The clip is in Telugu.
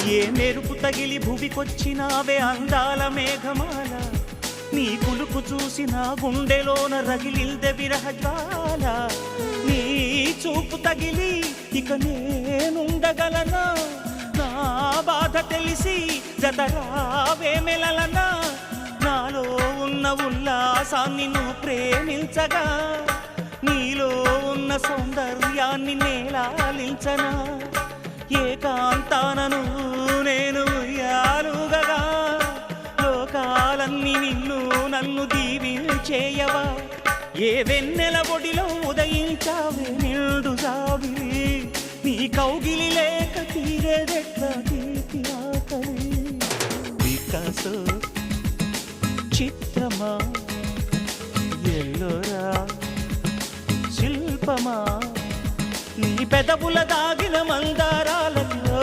ఏ మెరుపు తగిలి భువికొచ్చినావే అందాల మేఘమాల నీ కులుకు చూసి నా గుండెలోన రగిలిల్దె విరహజ్వాల నీ చూపు తగిలి ఇక నేనుండగలనా నా బాధ తెలిసి జతరావే మెలలనా నాలో ఉన్న ఉల్లాసాన్ని నువ్వు ప్రేమించగా నీలో ఉన్న సౌందర్యాన్ని నేలాలించనా ఏకాంతానను నేను ఉయ్యాలుగగా లోకాలన్నీ నిన్ను నన్ను దీవించేయవా ఏ వెన్నెల ఒడిలో ఉదయించావే నిండు జాబిలి నీ కౌగిలి లేక తీరేదెట్లా తీపి ఆకలి వికాసో చిత్రమా ఎల్లోరా శిల్పమా నీ పెదవుల దాగిన మందారాలలో